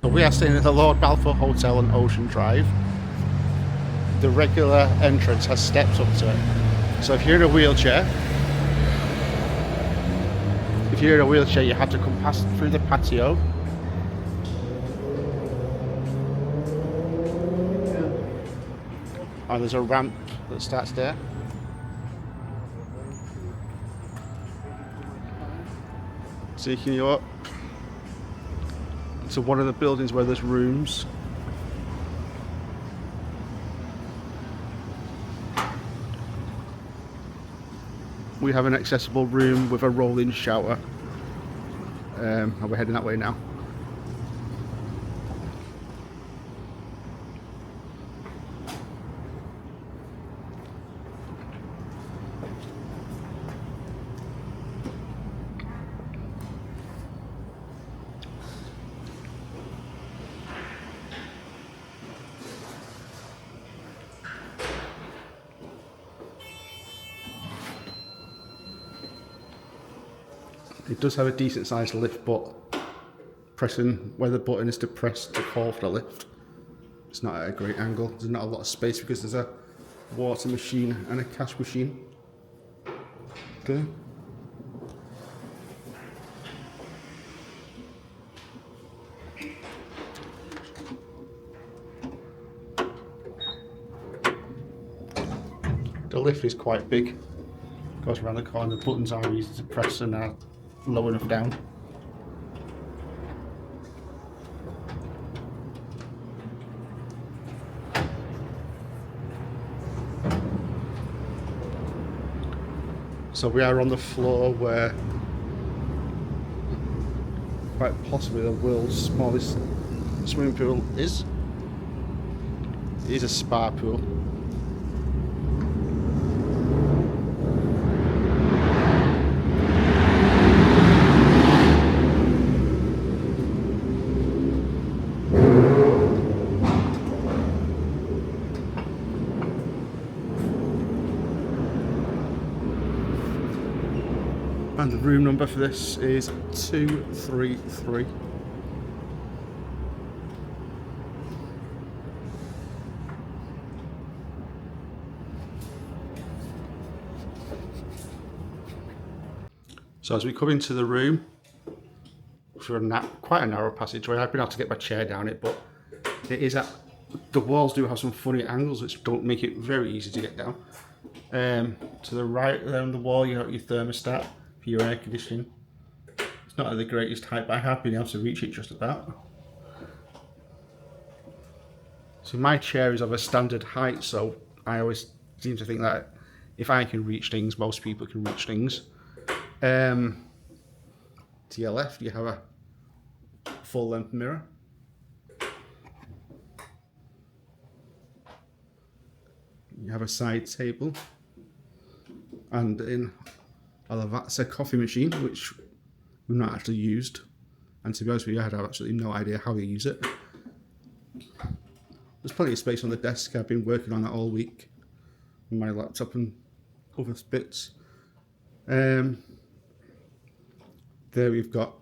So we are staying at the Lord Balfour Hotel on Ocean Drive. The regular entrance has steps up to it. So if you're in a wheelchair, you have to come past through the patio. And there's a ramp that starts there. Taking you up to one of the buildings where there's rooms. We have an accessible room with a roll-in shower. And we're heading that way now. It does have a decent sized lift, but pressing where the button is to press to call for the lift, it's not at a great angle. There's not a lot of space because there's a water machine and a cash machine. Okay. The lift is quite big. Goes around the corner. The buttons are easy to press and are low enough down. So we are on the floor where quite possibly the world's smallest swimming pool is. It is a spa pool. And the room number for this is 233. So as we come into the room, through quite a narrow passageway, I've been able to get my chair down it, but it is at the walls do have some funny angles which don't make it very easy to get down. To the right there on the wall, you have your thermostat for your air conditioning. It's not at the greatest height, but I have been able to reach it just about. So my chair is of a standard height, so I always seem to think that if I can reach things, most people can reach things. To your left, you have a full-length mirror. You have a side table, and in a Lavazza coffee machine, which we've not actually used. And to be honest with you, I had absolutely no idea how to use it. There's plenty of space on the desk. I've been working on that all week with my laptop and other bits. There we've got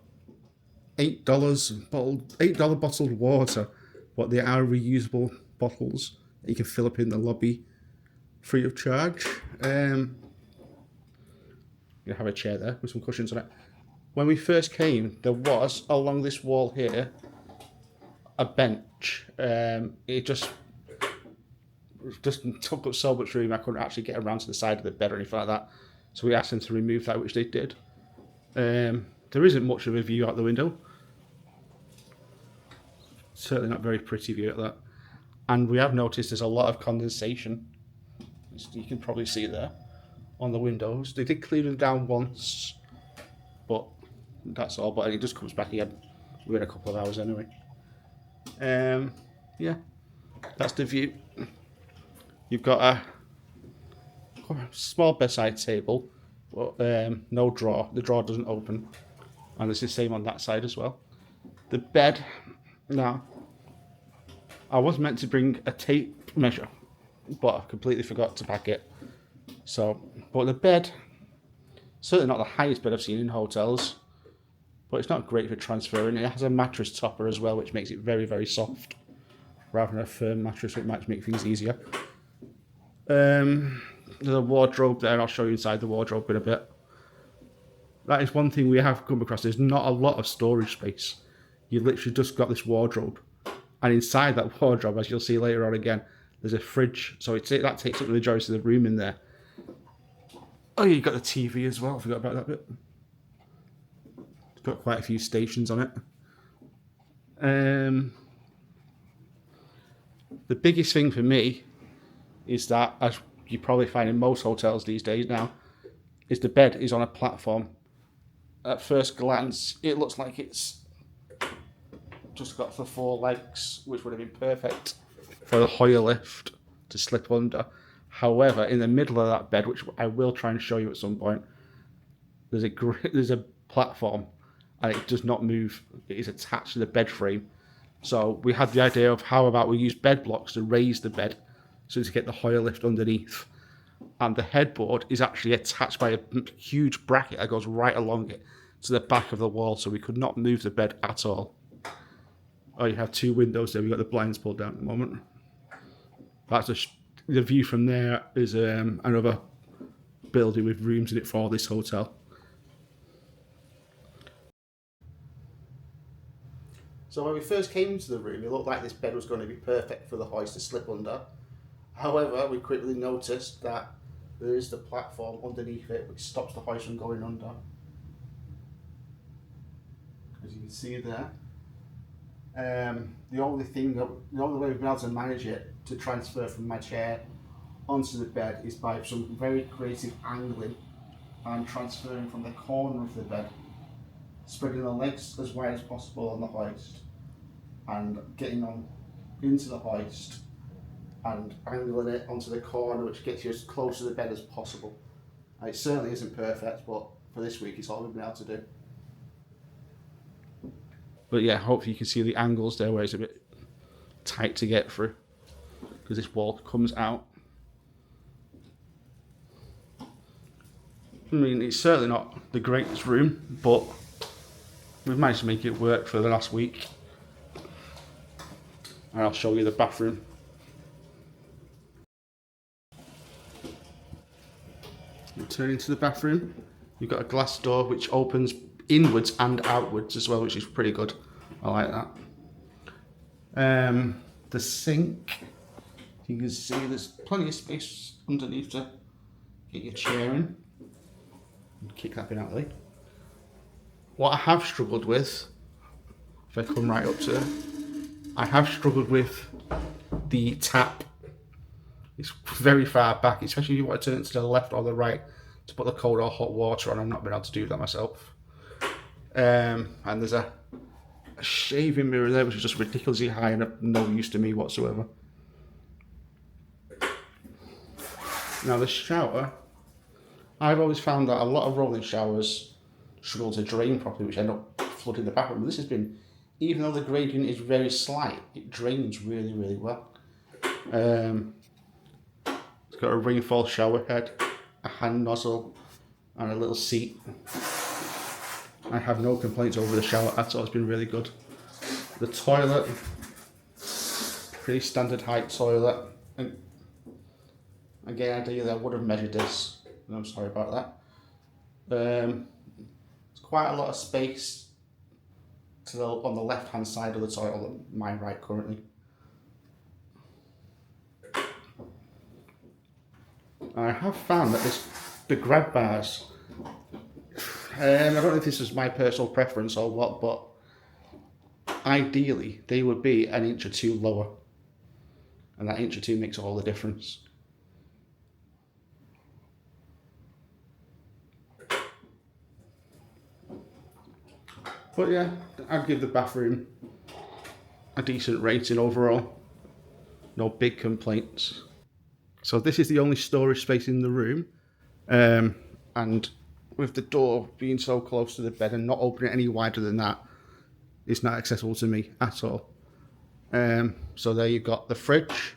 $8 bottled water, but they are reusable bottles that you can fill up in the lobby free of charge. You have a chair there with some cushions on it. When we first came, there was along this wall here a bench. It just took up so much room I couldn't actually get around to the side of the bed or anything like that. So we asked them to remove that, which they did. There isn't much of a view out the window. Certainly not a very pretty view at that. And we have noticed there's a lot of condensation. You can probably see there on the windows. They did clean them down once, but that's all. But it just comes back again within a couple of hours anyway. Yeah, that's the view. You've got a small bedside table, but no drawer. The drawer doesn't open, and it's the same on that side as well. The bed, now, I was meant to bring a tape measure, but I completely forgot to pack it. So, but the bed, certainly not the highest bed I've seen in hotels, but it's not great for transferring. It has a mattress topper as well, which makes it very, very soft, rather than a firm mattress, which might make things easier. There's a wardrobe there, and I'll show you inside the wardrobe in a bit. That is one thing we have come across. There's not a lot of storage space. You literally just got this wardrobe, and inside that wardrobe, as you'll see later on again, there's a fridge. So that takes up the majority of the room in there. Oh, you've got the TV as well. I forgot about that bit. It's got quite a few stations on it. The biggest thing for me is that, as you probably find in most hotels these days now, is the bed is on a platform. At first glance, it looks like it's just got the 4 legs, which would have been perfect for the Hoyer lift to slip under. However, in the middle of that bed, which I will try and show you at some point, there's a platform, and it does not move. It is attached to the bed frame. So we had the idea of how about we use bed blocks to raise the bed so to get the Hoyer lift underneath. And the headboard is actually attached by a huge bracket that goes right along it to the back of the wall, so we could not move the bed at all. Oh, you have 2 windows there. We've got the blinds pulled down at the moment. That's the view from there is another building with rooms in it for this hotel. So when we first came into the room, it looked like this bed was going to be perfect for the hoist to slip under. However, we quickly noticed that there is the platform underneath it, which stops the hoist from going under. As you can see there. The only way we've been able to manage it to transfer from my chair onto the bed is by some very creative angling and transferring from the corner of the bed, spreading the legs as wide as possible on the hoist and getting on into the hoist and angling it onto the corner, which gets you as close to the bed as possible. And it certainly isn't perfect, but for this week it's all we've been able to do. But yeah, hopefully you can see the angles there where it's a bit tight to get through, because this wall comes out. I mean, it's certainly not the greatest room, but we've managed to make it work for the last week. And I'll show you the bathroom. You turn into the bathroom. You've got a glass door which opens inwards and outwards as well, which is pretty good. I like that. The sink, you can see there's plenty of space underneath to get your chair in. Kick that bit out of the way. What I have struggled with, if I come right up to it, I have struggled with the tap. It's very far back, especially if you want to turn it to the left or the right to put the cold or hot water on. I've not been able to do that myself. And there's a shaving mirror there, which is just ridiculously high and of no use to me whatsoever. Now the shower, I've always found that a lot of rolling showers struggle to drain properly, which end up flooding the bathroom. But this has been, even though the gradient is very slight, it drains really, really well. It's got a rainfall shower head, a hand nozzle, and a little seat. I have no complaints over the shower at all. It's been really good. The toilet, pretty standard height toilet. And again, ideally I would have measured this, and I'm sorry about that. There's quite a lot of space on the left hand side of the toilet, my right currently. I have found that the grab bars, I don't know if this is my personal preference or what, but ideally they would be an inch or two lower, and that inch or two makes all the difference. But yeah, I'd give the bathroom a decent rating overall. No big complaints. So this is the only storage space in the room, and with the door being so close to the bed and not opening it any wider than that, it's not accessible to me at all. So there you've got the fridge,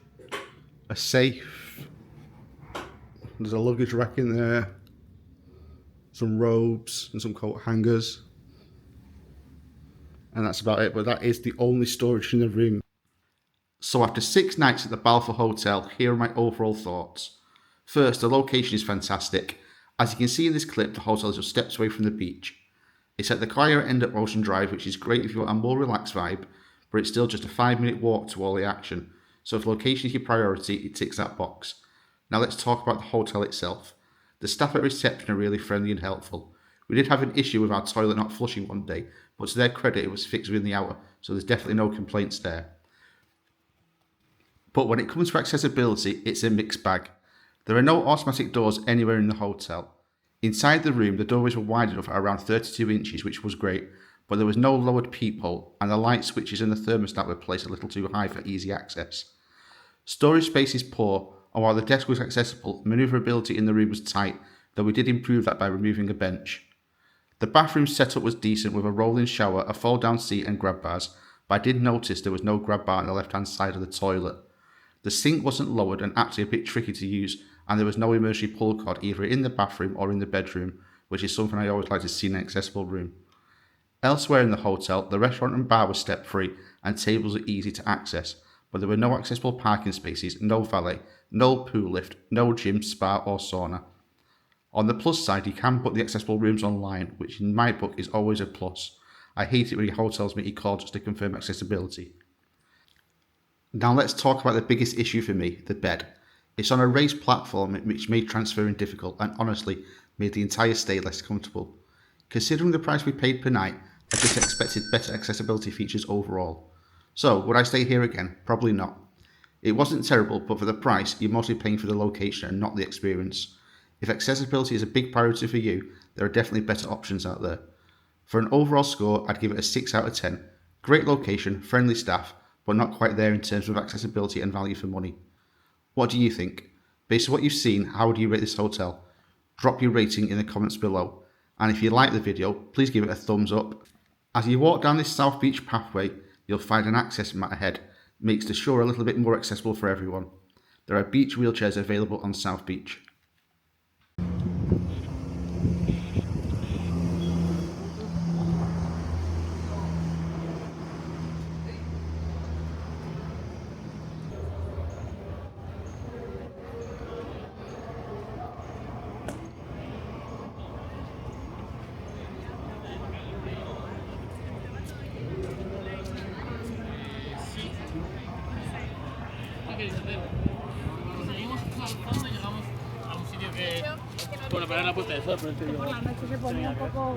a safe, there's a luggage rack in there, some robes and some coat hangers. and that's about it. But that is the only storage in the room. So after 6 nights at the Balfour Hotel, here are my overall thoughts. First, the location is fantastic. As you can see in this clip, the hotel is just steps away from the beach. It's at the quieter end of Ocean Drive, which is great if you want a more relaxed vibe, but it's still just a 5-minute walk to all the action. So if location is your priority, it ticks that box. Now let's talk about the hotel itself. The staff at reception are really friendly and helpful. We did have an issue with our toilet not flushing one day, but to their credit it was fixed within the hour, so there's definitely no complaints there. But when it comes to accessibility, it's a mixed bag. There are no automatic doors anywhere in the hotel. Inside the room, the doorways were wide enough at around 32 inches, which was great, but there was no lowered peephole, and the light switches and the thermostat were placed a little too high for easy access. Storage space is poor, and while the desk was accessible, manoeuvrability in the room was tight, though we did improve that by removing a bench. The bathroom setup was decent with a roll-in shower, a fold-down seat and grab bars, but I did notice there was no grab bar on the left-hand side of the toilet. The sink wasn't lowered and actually a bit tricky to use, and there was no emergency pull cord either in the bathroom or in the bedroom, which is something I always like to see in an accessible room. Elsewhere in the hotel, the restaurant and bar were step-free and tables are easy to access, but there were no accessible parking spaces, no valet, no pool lift, no gym, spa or sauna. On the plus side, you can book the accessible rooms online, which in my book is always a plus. I hate it when your hotels make you call just to confirm accessibility. Now let's talk about the biggest issue for me, the bed. It's on a raised platform which made transferring difficult and honestly made the entire stay less comfortable. Considering the price we paid per night, I just expected better accessibility features overall. So, would I stay here again? Probably not. It wasn't terrible, but for the price, you're mostly paying for the location and not the experience. If accessibility is a big priority for you, there are definitely better options out there. For an overall score, I'd give it a 6 out of 10. Great location, friendly staff, but not quite there in terms of accessibility and value for money. What do you think? Based on what you've seen, how would you rate this hotel? Drop your rating in the comments below. And if you like the video, please give it a thumbs up. As you walk down this South Beach pathway, you'll find an access mat ahead. Makes the shore a little bit more accessible for everyone. There are beach wheelchairs available on South Beach. Seguimos avanzando y llegamos a un sitio que, bueno, para la puesta de sol, pero Por la noche se ponía un poco